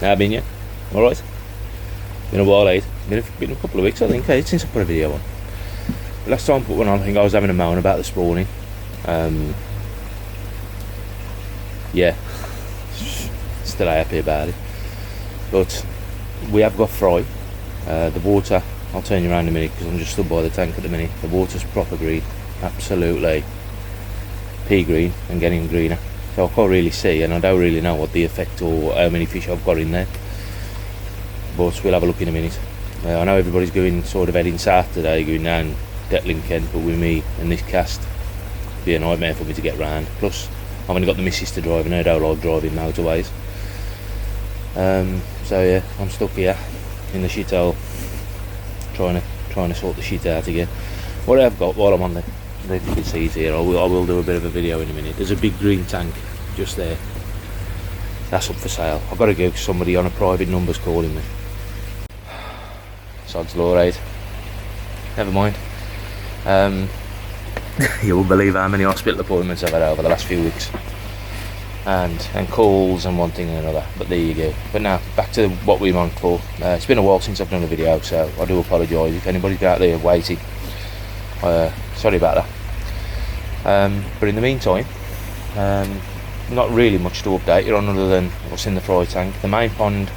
How been you? Alright? Been a while, eh? Been a couple of weeks, I think, eh, since I put a video on. The last time I put one on, I think I was having a moan about the spawning. Yeah, still happy about it. But we have got fry. The water, I'll turn you around in a minute because I'm just stood by the tank at the minute. The water's proper green, absolutely pea green and getting greener. So I can't really see, and I don't really know what the effect or how many fish I've got in there. But we'll have a look in a minute. I know everybody's going sort of heading south today, going down Babblin, Kent, but with me and this cast, it'd be a nightmare for me to get round. Plus, I've only got the missus to drive, and I don't like driving motorways. So yeah, I'm stuck here in the shithole, trying to sort the shit out again. What I've got while I'm on there, I don't know if you can see it here. I will do a bit of a video in a minute. There's a big green tank just there. That's up for sale. I've got to go because somebody on a private number's calling me. Sod's law, right? Never mind. You won't believe how many hospital appointments I've had over the last few weeks, and calls and one thing and another. But there you go. But now back to what we're on for. It's been a while since I've done a video, so I do apologise if anybody's out there waiting. Sorry about that. But in the meantime, not really much to update you on other than what's in the fry tank. The main pond,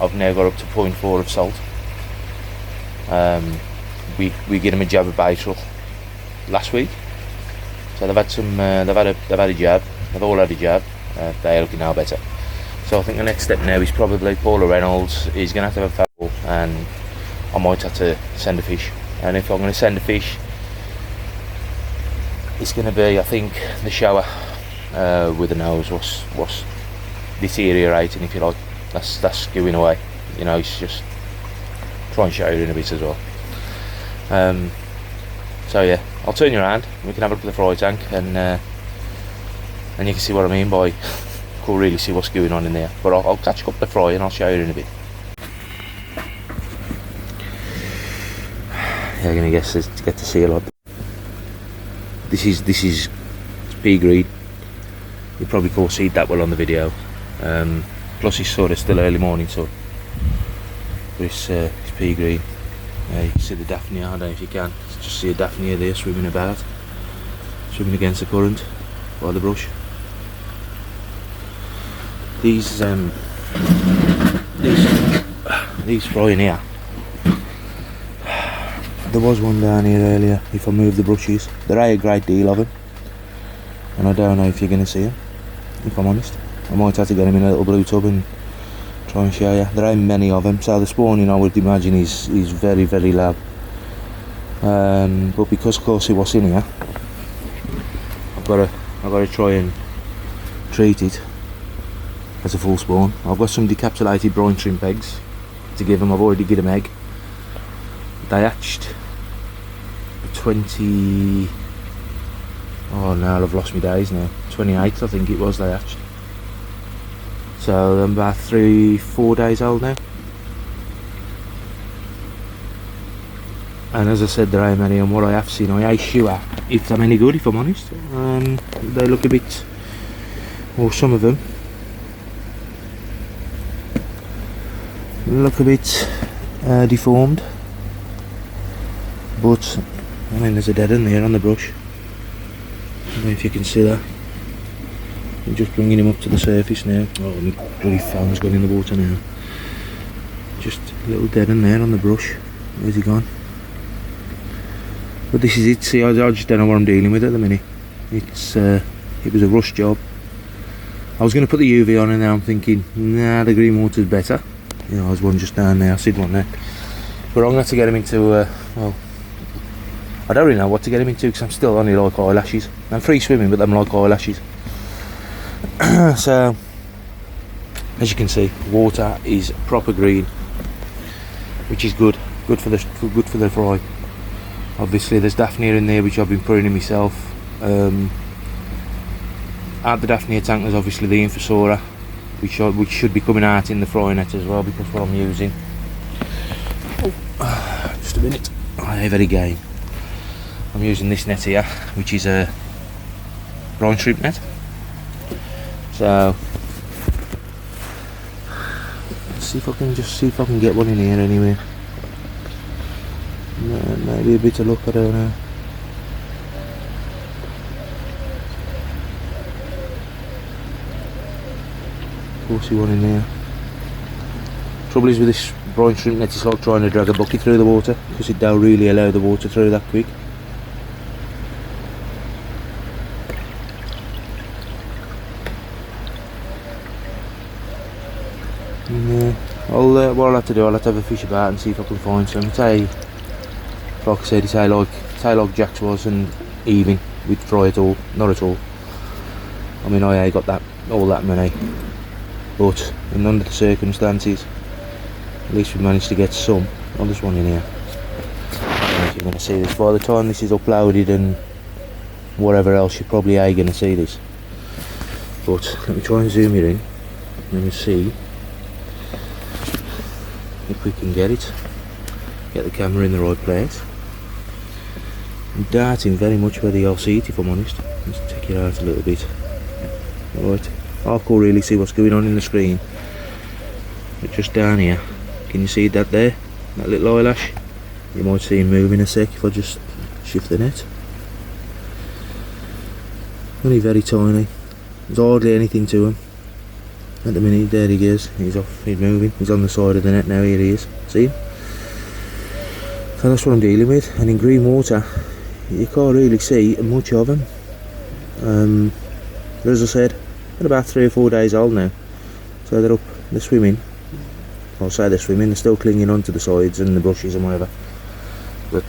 I've now got up to 0.4 of salt. We get them a jab of Batril last week, so they've had some. They've had a jab. They've all had a jab. They're looking now better. So I think the next step now is probably Paula Reynolds is going to have a foul, and I might have to send a fish. And if I'm going to send a fish, it's going to be, I think, the shower with the nose was deteriorating, if you like. That's going away. You know, it's just try and show you in a bit as well. So yeah, I'll turn you around. We can have a look at the fry tank, and you can see what I mean by can't really see what's going on in there. But I'll catch up the fry and I'll show you in a bit. You're gonna get to see a lot. This is pea green. You probably can't see it that well on the video. Plus it's sort of still early morning, so but it's pea green. You can see the Daphnia. I don't know if you can. Just see a Daphnia there swimming about, swimming against the current by the brush. These fry in here. There was one down here earlier. If I move the brushes, there are a great deal of them, and I don't know if you're going to see them. If I'm honest, I might have to get them in a little blue tub and try and show you. There ain't many of them, so the spawning I would imagine is very, very low. But because of course it was in here, I've got to try and treat it as a full spawn. I've got some decapsulated brine shrimp eggs to give them. I've already given them egg. They hatched 20. Oh no, I've lost my days now. 28, I think it was. They hatched. So I'm about 3-4 days old now. And as I said, there ain't many, and what I have seen, I ain't sure if they're any good, if I'm honest. They look a bit, or some of them look a bit deformed. But I mean, there's a dead end there on the brush. I don't know if you can see that. I'm just bringing him up to the surface now. Oh, my bloody phone's gone in the water now. Just a little dead end there on the brush. Where's he gone? But this is it. See, I just don't know what I'm dealing with at the minute. It was a rush job. I was going to put the UV on, and now I'm thinking, nah, the green water's better. You know, there's one just down there. I see one there. But I'm going to have to get him into, well, I don't really know what to get him into because I'm still only like eyelashes. I'm free swimming, but I'm like eyelashes. So, as you can see, water is proper green, which is good for the fry. Obviously, there's Daphnia in there, which I've been putting in myself. At the Daphnia tank, there's obviously the Infosora, which should be coming out in the fry net as well, because what I'm using. Oh, just a minute. I'm very game. I'm using this net here, which is a brine shrimp net. So Let's see if I can get one in here anyway. Maybe a bit of luck, I don't know. We'll see one in there. Trouble is with this brine shrimp net, it's like trying to drag a bucket through the water, because it don't really allow the water through that quick. What I'll have to do, I'll have to have a fish about and see if I can find some. It's like I said, it's like Jack's was, and even with fry at all, not at all. I mean, I got all that money, but in under the circumstances, at least we managed to get some. Oh, there's one in here. I don't know if you're going to see this. By the time this is uploaded and whatever else, you probably are going to see this. But let me try and zoom it in. Let me see if we can get it. Get the camera in the right place. I'm darting very much whether you'll see it, if I'm honest. Let's check it out a little bit. Alright, I can't really see what's going on in the screen. But just down here, can you see that there? That little eyelash? You might see him move in a sec if I just shift the net. Only very tiny. There's hardly anything to him. At the minute, there he goes. He's off, he's moving. He's on the side of the net now, here he is. See him? So that's what I'm dealing with. And in green water, you can't really see much of them. But as I said, they're about 3 or 4 days old now. So they're up, they're swimming. I'll say they're swimming, they're still clinging onto the sides and the bushes and whatever. But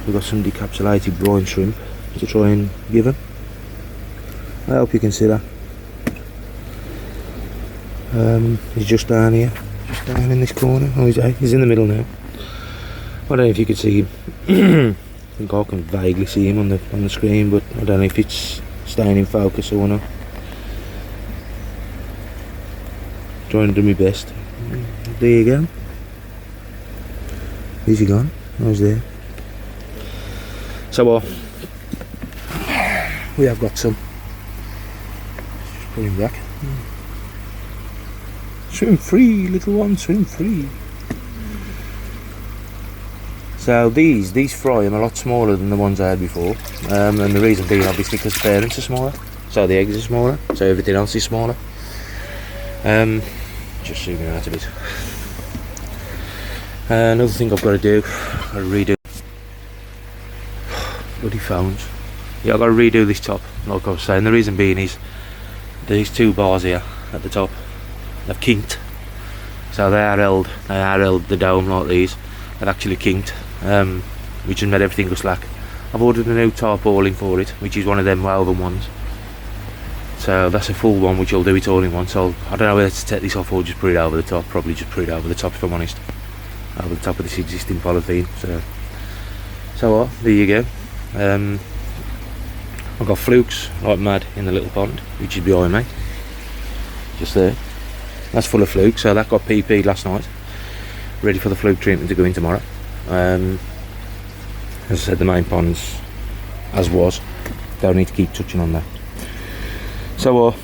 we've got some decapsulated brine shrimp to try and give them. I hope you can see that. He's just down here, just down in this corner. Oh, he's in the middle now. I don't know if you could see him. I think I can vaguely see him on the screen, but I don't know if it's staying in focus or not. Trying to do my best. There you go. Is he gone? I was there. So we have got some. Just put him back. Swim free, little one, swim free. So these fry are a lot smaller than the ones I had before, and the reason being obviously because the parents are smaller, so the eggs are smaller, so everything else is smaller. Just zooming out a bit. Another thing I've got to do, I've got to redo bloody phones. Yeah, I've got to redo this top, like I was saying. The reason being is these 2 bars here at the top, they've kinked, so they are held the dome like these. They've actually kinked, which has made everything go slack. I've ordered a new tarpaulin for it, which is one of them woven ones. So that's a full one, which will do it all in one. So I don't know whether to take this off or just put it over the top. Probably just put it over the top, if I'm honest. Over the top of this existing polythene. So there you go. I've got flukes like mad in the little pond, which is behind me. Just there. That's full of flukes, so that got PP'd last night. Ready for the fluke treatment to go in tomorrow. As I said, the main ponds, as was, don't need to keep touching on that. So right,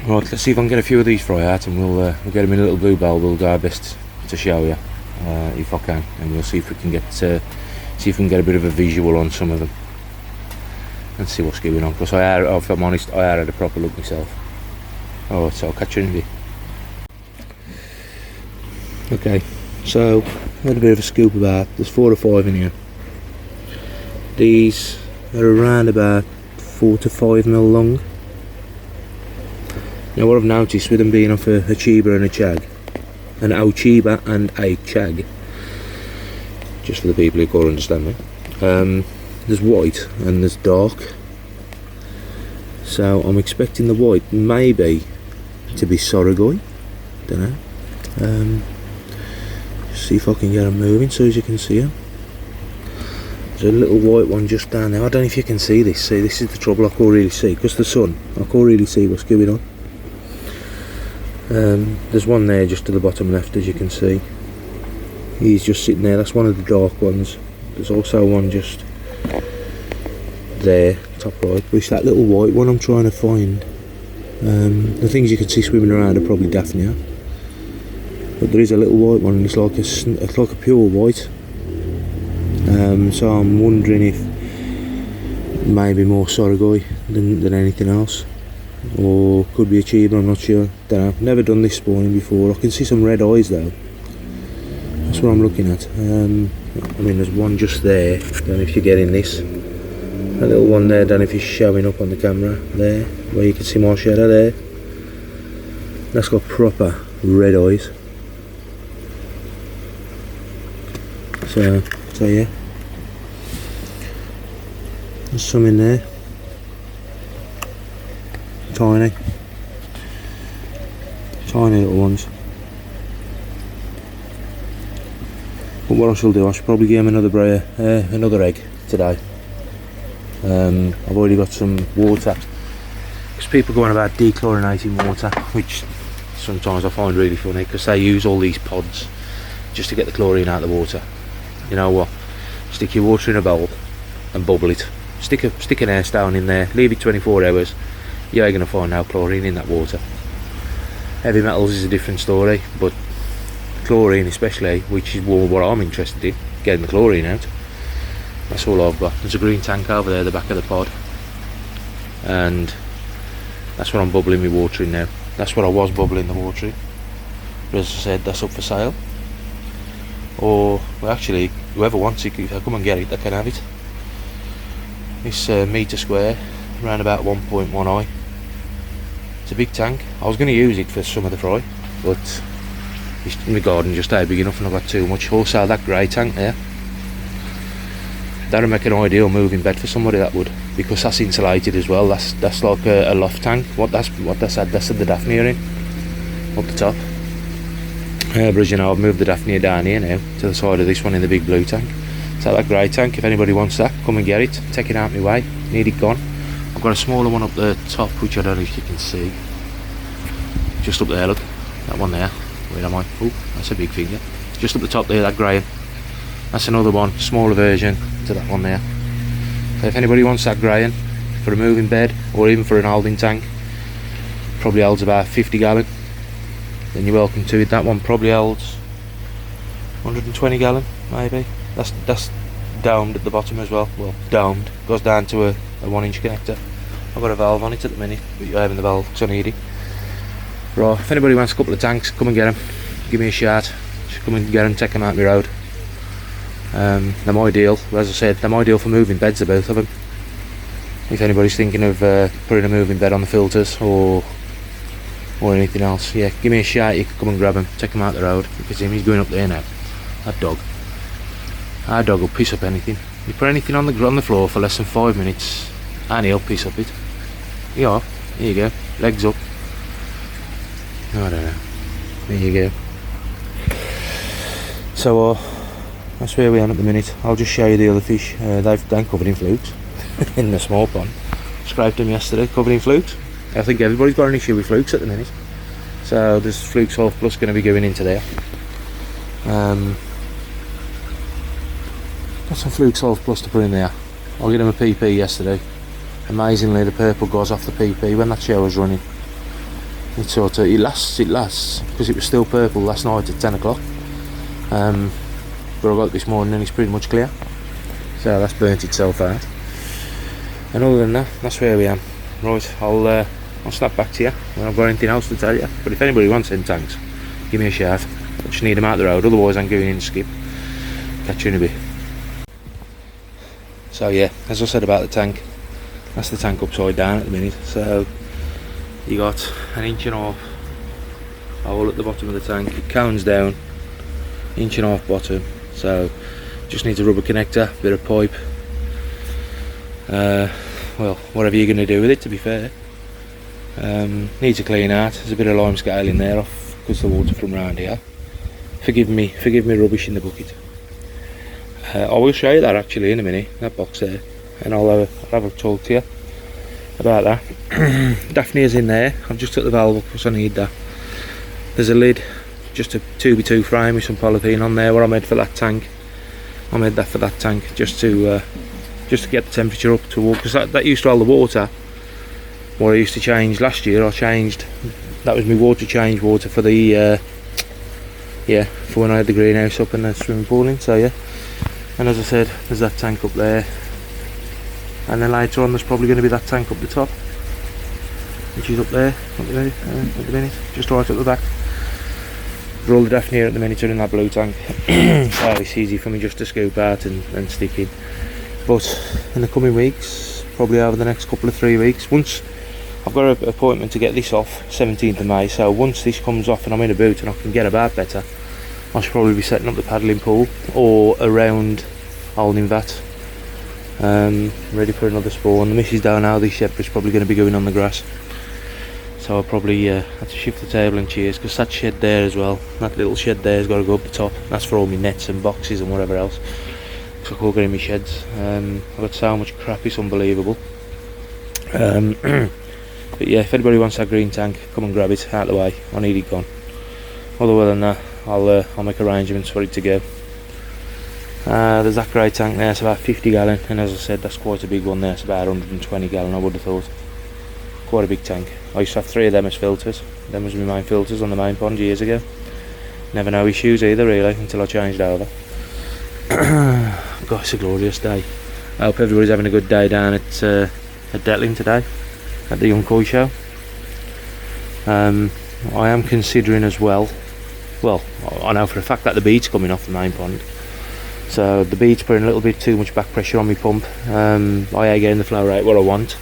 let's see if I can get a few of these fry out, and we'll get them in a little blue bowl. We'll do our best to show you, if I can, and we'll see if we can get a bit of a visual on some of them, and see what's going on. Because if I'm honest, I had a proper look myself. Alright, so I'll catch you in a bit. Okay, so I had a bit of a scoop about. There's 4 or 5 in here. These are around about 4 to 5 mil long. Now what I've noticed with them being off a chiba and a chag, an Ochiba and a chag, just for the people who can't understand me, there's white and there's dark. So I'm expecting the white maybe to be Soragoi, don't know. See if I can get them moving so as you can see them. There's a little white one just down there. I don't know if you can see this. See, this is the trouble, I can't really see because the sun. I can't really see what's going on. There's one there just to the bottom left, as you can see. He's just sitting there. That's one of the dark ones. There's also one just there, top right. But it's that little white one I'm trying to find. The things you can see swimming around are probably Daphnia. but there is a little white one, and it's like a pure white. So I'm wondering if maybe more sorghum than anything else, or could be a chiba, I'm not sure. Don't know. Never done this spawning before. I can see some red eyes though. That's what I'm looking at. I mean, there's one just there. Don't know if you're getting this. A little one there. Don't know if it's showing up on the camera there, where you can see more shadow there. That's got proper red eyes. So yeah. There's some in there. Tiny little ones. But what I shall do, I should probably give him another egg today. I've already got some water, because people go on about dechlorinating water, which sometimes I find really funny, because they use all these pods just to get the chlorine out of the water. You know what? Stick your water in a bowl and bubble it. Stick an air stone in there, leave it 24 hours. You ain't going to find no chlorine in that water. Heavy metals is a different story, but chlorine especially, which is what I'm interested in, getting the chlorine out. That's all I've got. There's a green tank over there at the back of the pod, and that's what I'm bubbling my water in now. That's what I was bubbling the water in. But as I said, that's up for sale. Or, well, actually, whoever wants it, if I come and get it, they can have it. This metre square, around about 1.1i. It's a big tank. I was going to use it for some of the fry, but my garden just ain't big enough and I've got too much. Also, that grey tank there, that'll make an ideal moving bed for somebody, that would, because that's insulated as well. That's like a loft tank. That's the Daphne in up the top. But as you know, I've moved the Daphne down here now to the side of this one in the big blue tank. So that grey tank, if anybody wants that, come and get it. Take it out my way. Need it gone. I've got a smaller one up the top, which I don't know if you can see. Just up there, look. That one there. Where am I? Oh, that's a big finger. Just up the top there, that grey. That's another one, smaller version to that one there. So if anybody wants that grey for a moving bed, or even for an holding tank, probably holds about 50 gallon. Then you're welcome to it. That one probably holds 120 gallon, maybe. That's domed at the bottom as well. Well, domed. Goes down to a 1-inch connector. I've got a valve on it at the minute, but you're having the valve because I need it. Right, if anybody wants a couple of tanks, come and get them. Give me a shout. Just come and get them, take them out my road. They're ideal, as I said, they're ideal for moving beds, the both of them. If anybody's thinking of putting a moving bed on the filters or anything else, yeah, give me a shout. You can come and grab them, take them out the road. You can see him, he's going up there now. That dog. Our dog will piss up anything. You put anything on the floor for less than 5 minutes and he'll piss up it. Yeah, here you go, legs up. I don't know. There you go. So that's where we are at the minute. I'll just show you the other fish. They're covered in flukes in the small pond. Scraped them yesterday, covered in flukes. I think everybody's got an issue with flukes at the minute. So there's flukes half plus going to be going into there. Got some flukes half plus to put in there. I'll get them a PP yesterday. Amazingly, the purple goes off the PP when that shower's running. It lasts because it was still purple last night at 10 o'clock. But I got it this morning and it's pretty much clear. So that's burnt itself out. And other than that, that's where we am. Right, I'll snap back to you when I've got anything else to tell you. But if anybody wants them tanks, give me a shout. I just need them out the road, otherwise I'm going in to skip. Catch you in a bit. So yeah, as I said about the tank, that's the tank upside down at the minute. So you got 1.5 inch hole at the bottom of the tank. It cones down, 1.5 inch bottom. So just needs a rubber connector, bit of pipe. Well, whatever you're going to do with it, to be fair. Needs a clean out. There's a bit of lime scale in there off because the water from around here. Forgive me rubbish in the bucket. I will show you that actually in a minute, that box there, and I'll have a talk to you about that. Daphne is in there. I've just took the valve up because I need that. There's a lid, just a 2x2 frame with some polythene on there, what I made for that tank. I made that for that tank just to get the temperature up to walk, because that used to hold the water. What I used to change last year, that was my water change water for the yeah, for when I had the greenhouse up and the swimming pool in. So yeah, and as I said, there's that tank up there, and then later on there's probably going to be that tank up the top, which is up there at the minute, just right at the back. All the Daphne here at the minute are in that blue tank, so it's easy for me just to scoop out and stick in. But in the coming weeks, probably over the next couple of 3 weeks, once I've got an appointment to get this off, 17th of May, so once this comes off and I'm in a boot and I can get about better, I should probably be setting up the paddling pool or around holding vat, ready for another spawn. The missus down now, this shepherd's probably going to be going on the grass, so I'll probably have to shift the table and chairs, because that shed there as well, that little shed there has got to go up the top. That's for all my nets and boxes and whatever else. Looks like all getting my sheds. I've got so much crap, it's unbelievable. But yeah, if anybody wants that green tank, come and grab it out of the way. I need it gone. Other than that, I'll make arrangements for it to go. There's that grey tank there, it's about 50 gallon, and as I said, that's quite a big one there. It's about 120 gallon, I would have thought. Quite a big tank. I used to have 3 of them as filters. Them was my main filters on the main pond years ago. Never no issues either really until I changed over. God, it's a glorious day. I hope everybody's having a good day down at Babblin today, at the Young Koi show. I am considering as well, I know for a fact that the bead's coming off the main pond, so the bead's putting a little bit too much back pressure on my pump. I ain't getting the flow rate what I want,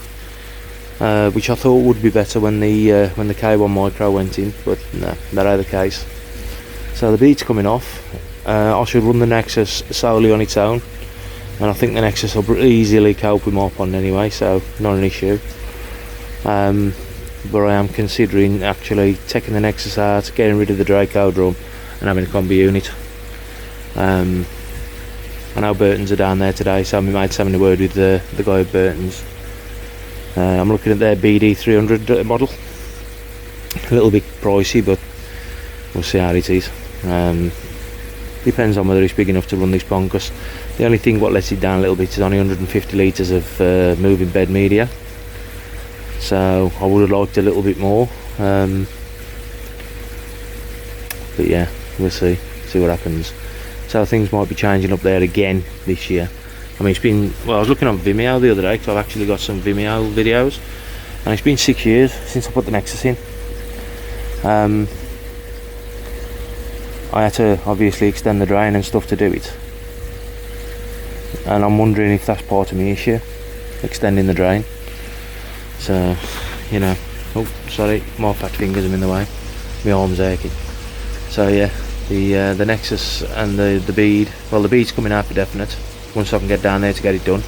which I thought would be better when the K1 micro went in, but no, that ain't the case. So the bead's coming off. I should run the Nexus solely on its own, and I think the Nexus will easily cope with my pond anyway, so not an issue. But I am considering actually taking the Nexus out, getting rid of the Draco drum and having a combi unit. I know Burton's are down there today, so my mate's having a word with the guy at Burton's. I'm looking at their BD 300 model. A little bit pricey, but we'll see how it is. Depends on whether it's big enough to run this pond, because the only thing what lets it down a little bit is only 150 litres of moving bed media. So I would have liked a little bit more, but yeah, we'll see what happens. So things might be changing up there again this year. I mean, it's been, well, I was looking on Vimeo the other day, because I've actually got some Vimeo videos, and it's been 6 years since I put the Nexus in. I had to obviously extend the drain and stuff to do it, and I'm wondering if that's part of my issue, extending the drain. So, you know, oh sorry, my fat fingers are in the way, my arm's aching. So yeah, the Nexus and the bead, well, the bead's coming out for definite once I can get down there to get it done.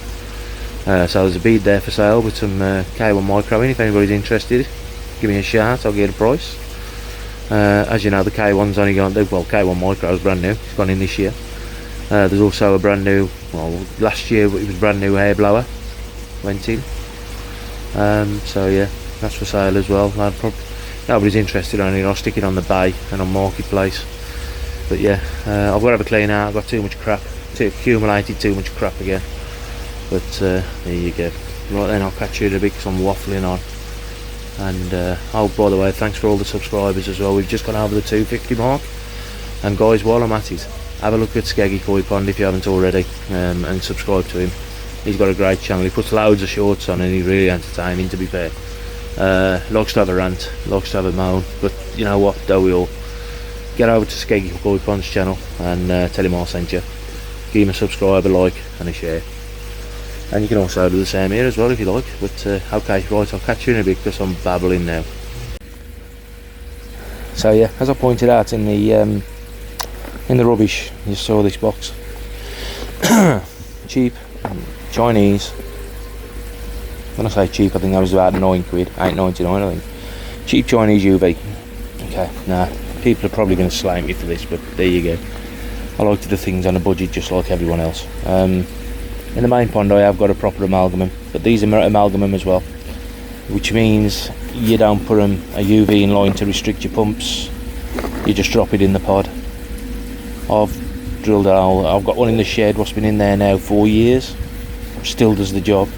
So there's a bead there for sale with some K1 micro in. If anybody's interested, give me a shout, I'll get a price. As you know, the K1's only gone, well, K1 micro's brand new, it's gone in this year. There's also a brand new, well, last year it was brand new hair blower went in. So yeah, that's for sale as well. Nobody's interested on it, I'll stick it on the bay and on Marketplace. But yeah, I've got to have a clean out. I've got too much crap, accumulated too much crap again. But there you go. Right then, I'll catch you in a bit because I'm waffling on. And oh, by the way, thanks for all the subscribers as well. We've just gone over the 250 mark. And guys, while I'm at it, have a look at Skeggy Koi Pond if you haven't already, and subscribe to him. He's got a great channel. He puts loads of shorts on and he's really entertaining, to be fair. Likes to have a rant, likes to have a moan, but you know what, don't we all? Get over to Skeggy Koi Pond's channel and tell him I sent you. Give him a subscribe, a like and a share. And you can also do the same here as well if you like. But okay, right, I'll catch you in a bit because I'm babbling now. So yeah, as I pointed out in the rubbish, you saw this box. Cheap Chinese. When I say cheap, I think that was about £9, £8.99 I think. Cheap Chinese UV. Okay, nah, people are probably going to slate me for this, but there you go. I like to do things on a budget just like everyone else. In the main pond I have got a proper amalgamum, but these are amalgamum as well, which means you don't put a UV in line to restrict your pumps, you just drop it in the pod. I've drilled a hole, I've got one in the shed what's been in there now 4 years, still does the job.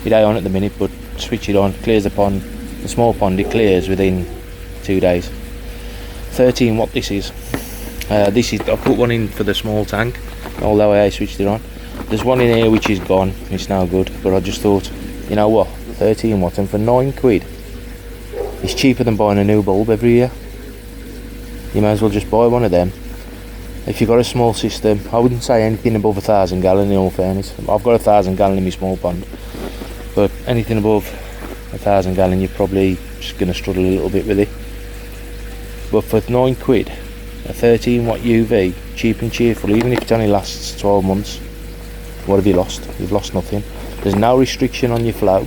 It ain't on at the minute, but switch it on, clears the pond, the small pond, it clears within 2 days. 13 watt this is, This is, I put one in for the small tank, although I switched it on. There's one in here which is gone, it's now good, but I just thought, you know what, 13 watt, and for £9 it's cheaper than buying a new bulb every year. You may as well just buy one of them. If you've got a small system, I wouldn't say anything above 1,000 gallon in all fairness. I've got 1,000 gallon in my small pond, but anything above 1,000 gallon you're probably just going to struggle a little bit with it. But for £9, a 13 watt UV, cheap and cheerful, even if it only lasts 12 months, what have you lost? You've lost nothing. There's no restriction on your flow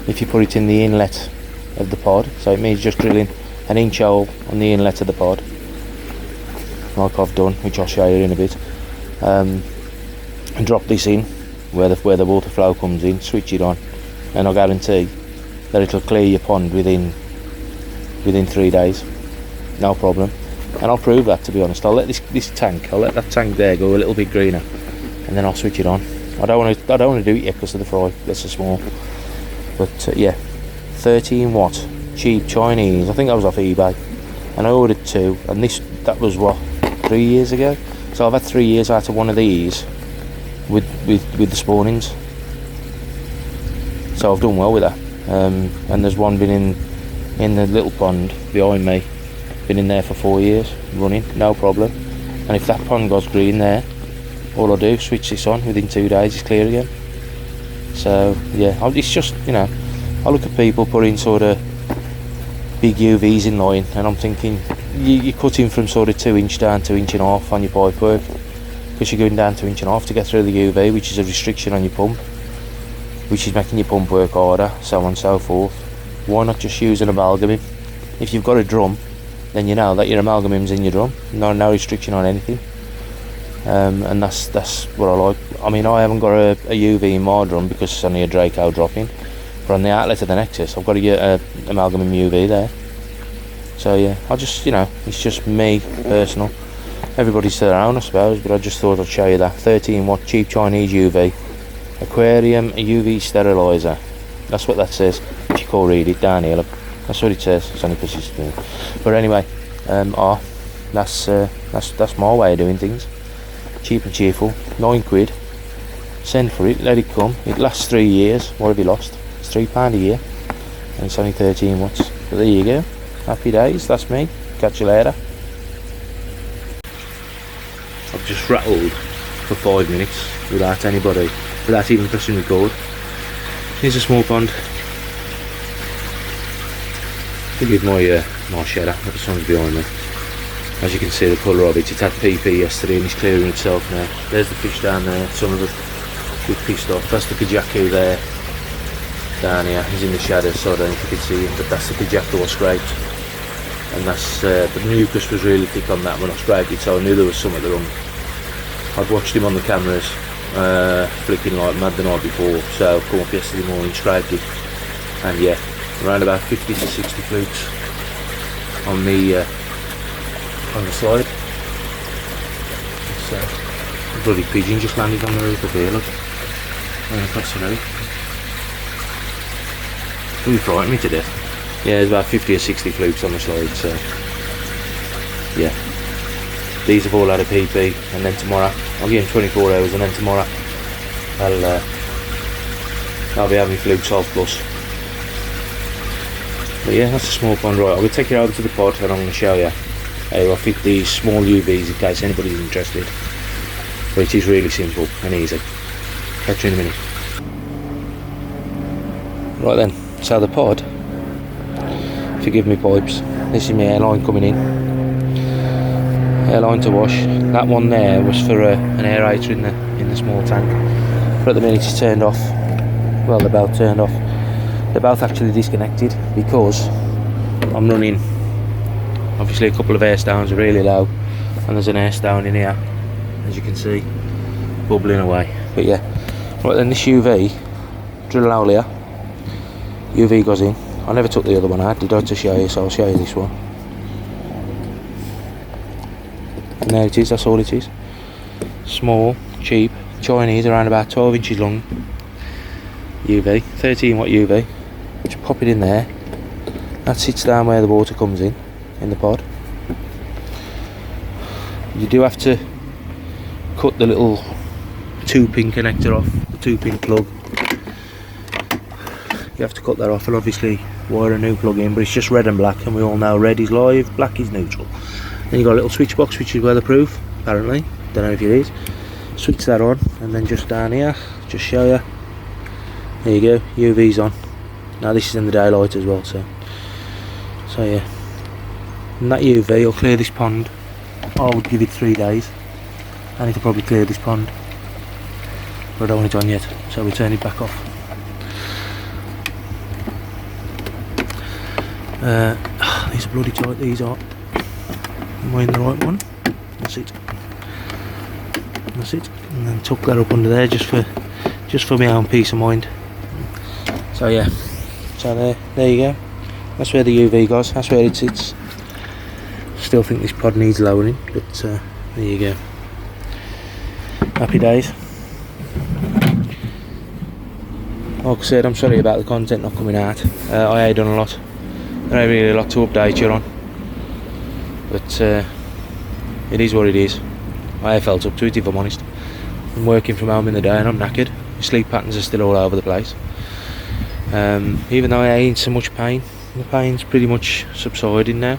if you put it in the inlet of the pod, so it means just drilling an inch hole on the inlet of the pod, like I've done, which I'll show you in a bit, and drop this in where the water flow comes in, switch it on, and I guarantee that it'll clear your pond within 3 days, no problem. And I'll prove that, to be honest. I'll let I'll let that tank there go a little bit greener, and then I'll switch it on. I don't want to do it yet because of the fry, that's so small. But yeah, 13 watt, cheap Chinese. I think that was off eBay, and I ordered 2, and that was what, 3 years ago. So I've had 3 years out of one of these with the spawnings. So I've done well with that. And there's one been in the little pond behind me. Been in there for 4 years running, no problem. And if that pond goes green there, all I do, switch this on, within 2 days it's clear again. So yeah, it's just, you know, I look at people putting sort of big UVs in line, and I'm thinking you're cutting from sort of 2 inch down to 1.5 inches on your pipe work, because you're going down to 1.5 inches to get through the UV, which is a restriction on your pump, which is making your pump work harder, so on and so forth. Why not just use an amalgamate? If you've got a drum, then you know that your amalgamate's in your drum, no restriction on anything. And that's what I like. I mean, I haven't got a UV in my drum because it's only a Draco drop-in, but on the outlet of the Nexus I've got a amalgamate UV there. So yeah, I just, you know, it's just me personal, everybody's to their own I suppose, but I just thought I'd show you that 13 watt cheap Chinese UV aquarium UV sterilizer. That's what that says, if you can't read it down here, look. That's what it says. It's only because it's new. But anyway, that's my way of doing things. Cheap and cheerful, £9. Send for it, let it come. It lasts 3 years. What have you lost? It's £3 a year, and it's only 13 watts. But there you go. Happy days. That's me. Catch you later. I've just rattled for 5 minutes without even pressing record. Here's a small pond. Forgive my shedder, the sun's behind me. As you can see the colour of it, it had PP yesterday and it's clearing itself now. There's the fish down there, some of them get pissed off. That's the Pijaku there, down here. He's in the shadow, so I don't know if you can see him, but that's the Pijaku I scraped. And that's, the mucus was really thick on that when I scraped it, so I knew there was some at the wrong. I'd watched him on the cameras, flicking like mad the night before, so I come up yesterday morning, scraped it, and yeah, around about 50 to 60 flukes on the slide. So a bloody pigeon just landed on the roof up here, look, right across the road. Really frightened me to death. Yeah, there's about 50 or 60 flukes on the slide, so yeah. These have all had a PP, and then tomorrow, I'll give them 24 hours, and then tomorrow I'll be having fluke solve plus. But yeah, that's a small pond. Right, I'm going to take you over to the pod and I'm going to show you how I fit these small UVs in case anybody's interested. But it is really simple and easy. Catch you in a minute. Right then, so the pod, forgive me pipes, this is my airline coming in. Airline to wash. That one there was for an aerator in the small tank. But at the minute it's turned off. Well, they're both turned off. They're both actually disconnected because I'm running, obviously a couple of air stowns are really low, and there's an air stown in here, as you can see, bubbling away. But yeah, right then, this UV, drill a hole here, UV goes in. I never took the other one out, did I, to show you, so I'll show you this one. And there it is, that's all it is. Small, cheap, Chinese, around about 12 inches long. UV, 13 watt UV. Just pop it in there. That sits down where the water comes in the pod. You do have to cut the little 2-pin connector off, the 2-pin plug. You have to cut that off and obviously wire a new plug in, but it's just red and black, and we all know red is live, black is neutral. Then you got a little switch box which is weatherproof, apparently, don't know if it is. Switch that on, and then just down here, just show you, there you go, UV's on. Now this is in the daylight as well, so yeah, and that UV will clear this pond. I would give it 3 days and it'll probably clear this pond, but I don't want it on yet, so we turn it back off. These are bloody tight, these are. Am I in the right one? That's it. That's it. And then tuck that up under there just for my own peace of mind. So yeah. So there you go. That's where the UV goes, that's where it sits. Still think this pod needs lowering, but there you go. Happy days. Like I said, I'm sorry about the content not coming out. I have done a lot. There ain't really a lot to update you on, but it is what it is. I have felt up to it, if I'm honest. I'm working from home in the day and I'm knackered. My sleep patterns are still all over the place. Even though I ain't so much pain, the pain's pretty much subsiding now.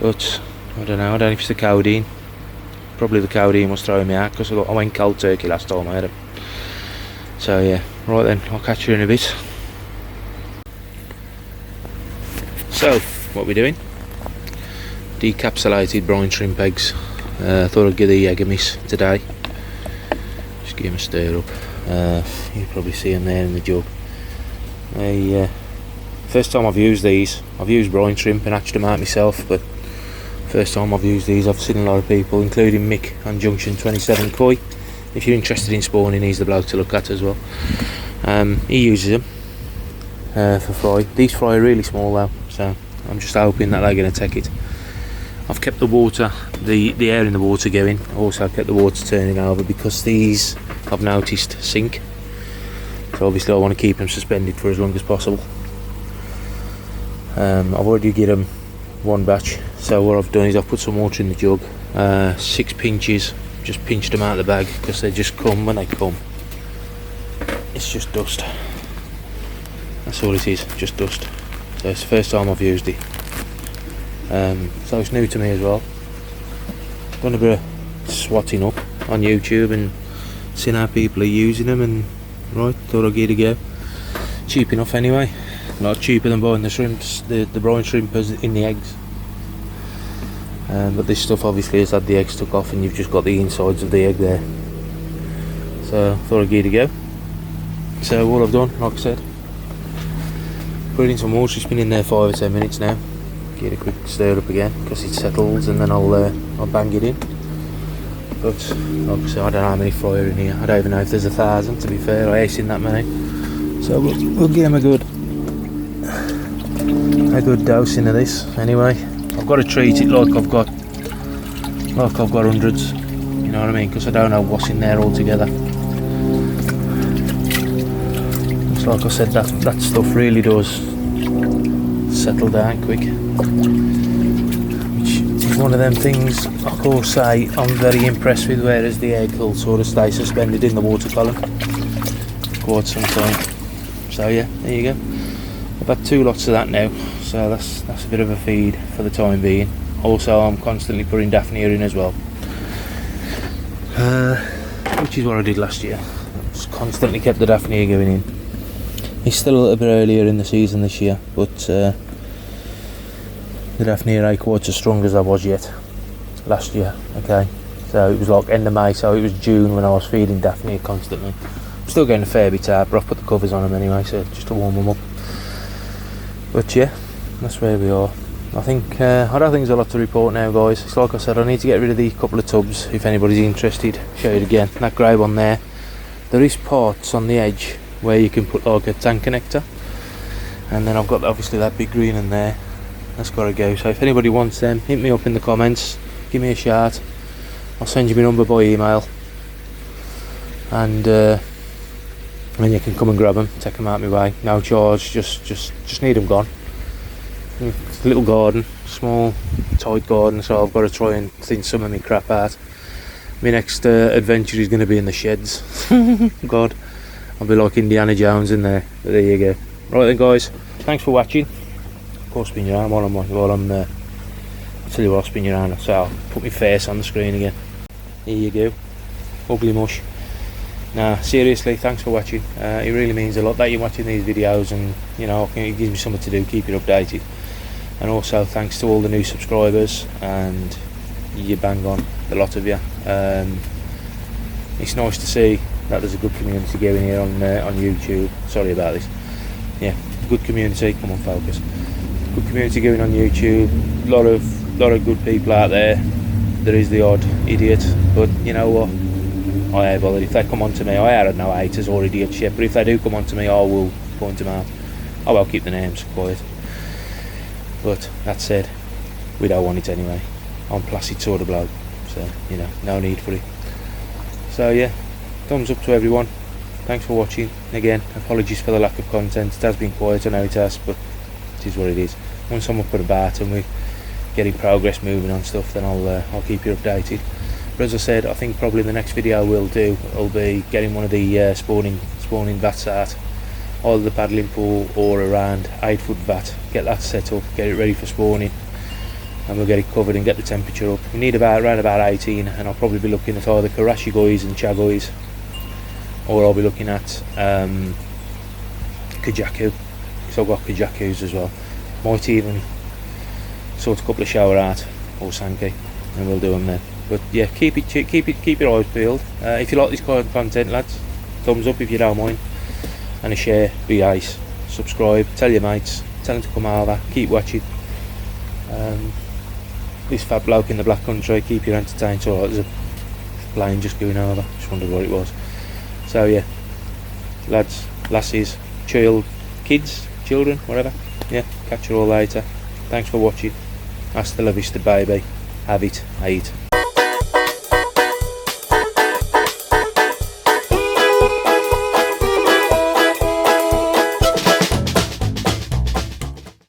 But I don't know if it's the codeine. Probably the codeine was throwing me out, because I went cold turkey last time I had it. So yeah, right then, I'll catch you in a bit. So, what we're doing? Decapsulated brine shrimp eggs. Thought I'd give the egg a miss today. Just give them a stir up. You can probably see them there in the jug. First time I've used these. I've used brine shrimp and hatched them out myself, but first time I've used these. I've seen a lot of people, including Mick on Junction 27 Koi. If you're interested in spawning, he's the bloke to look at as well. He uses them for fry. These fry are really small though, so I'm just hoping that they're going to take it. I've kept the water, the air in the water going. Also kept the water turning over, because these, I've noticed, sink. So obviously I want to keep them suspended for as long as possible. I've already given them one batch, so what I've done is I've put some water in the jug, 6 pinches, just pinched them out of the bag, because they just come when they come. It's just dust. That's all it is, just dust. So it's the first time I've used it. So it's new to me as well. Done a bit of swatting up on YouTube and seeing how people are using them, and right, thought I'd give it a go. Cheap enough anyway. A lot cheaper than buying the shrimps, the brine shrimp in the eggs. But this stuff obviously has had the eggs took off, and you've just got the insides of the egg there. So thought I'd give it a go. So what I've done, like I said, put it in some water. It's been in there 5 or 10 minutes now. Get a quick stir up again, because it settles, and then I'll bang it in. But like I said, I don't know how many fry are in here. I don't even know if there's 1,000, to be fair. I ain't seen that many. So we'll give them a good dosing of this anyway. I've got to treat it like I've got hundreds, you know what I mean, because I don't know what's in there altogether. It's like I said, that stuff really does settle down quick, which is one of them things I can say I'm very impressed with, whereas the egg will sort of stay suspended in the water column for quite some time. So yeah, there you go. I've had 2 lots of that now, so that's a bit of a feed for the time being. Also, I'm constantly putting Daphnia in as well, which is what I did last year. Just constantly kept the Daphnia going in. It's still a little bit earlier in the season this year, but the Daphnia ain't quite as strong as I was yet last year. Okay, so it was like end of May, so it was June when I was feeding Daphnia constantly. I'm still getting a fair bit out, but I've put the covers on them anyway, so just to warm them up. But yeah, that's where we are. I don't think there's a lot to report now, guys. It's like I said, I need to get rid of these couple of tubs if anybody's interested. Show it again. That grey one there. There is parts on the edge where you can put like a tank connector, and then I've got obviously that big green in there. That's got to go. So if anybody wants them, hit me up in the comments. Give me a shout. I'll send you my number by email, and then you can come and grab them, take them out my way. No charge. Just need them gone. It's a little garden, small, tight garden, so I've got to try and thin some of my crap out. My next adventure is going to be in the sheds. God, I'll be like Indiana Jones in there. But there you go. Right then, guys, thanks for watching. Of course, spin your arm while I'm there. I'll tell you what, I'll spin your arm, so I'll put my face on the screen again. Here you go. Ugly mush. Nah, seriously, thanks for watching. It really means a lot that you're watching these videos, and you know, it gives me something to do, keep you updated. And also thanks to all the new subscribers, and you bang on, a lot of you. It's nice to see that there's a good community going here on YouTube. Sorry about this. Yeah, good community. Come on, focus. Good community going on YouTube. Lot of good people out there. There is the odd idiot, but you know what? I ain't bothered. If they come on to me, I had no haters or idiots yet, but if they do come on to me, I will point them out. I will keep the names quiet. But that said, we don't want it anyway. I'm placid sort of bloke, so you know, no need for it. So yeah, thumbs up to everyone. Thanks for watching. Again, apologies for the lack of content. It has been quiet, I know it has, but it is what it is. Once I'm up and about and we're getting progress moving on stuff, then I'll keep you updated. But as I said, I think probably the next video we'll do will be getting one of the spawning vats out, either the paddling pool or around 8-foot vat. Get that set up, get it ready for spawning, and we'll get it covered and get the temperature up. We need around about 18, and I'll probably be looking at either Karashi guys and Chagois, or I'll be looking at Kajaku, because I've got Kajakus as well. Might even sort a couple of shower out or Sankey, and we'll do them then. But yeah, keep your eyes peeled. If you like this kind of content, lads, thumbs up if you don't mind, and a share, be nice. Subscribe, tell your mates, tell them to come over, keep watching. This fat bloke in the black country, keep you entertained. It's alright, there's a plane just going over, just wondered what it was. So yeah, lads, lassies, kids, children, whatever, yeah, catch you all later. Thanks for watching. Hasta la vista, baby. Have it, I eat.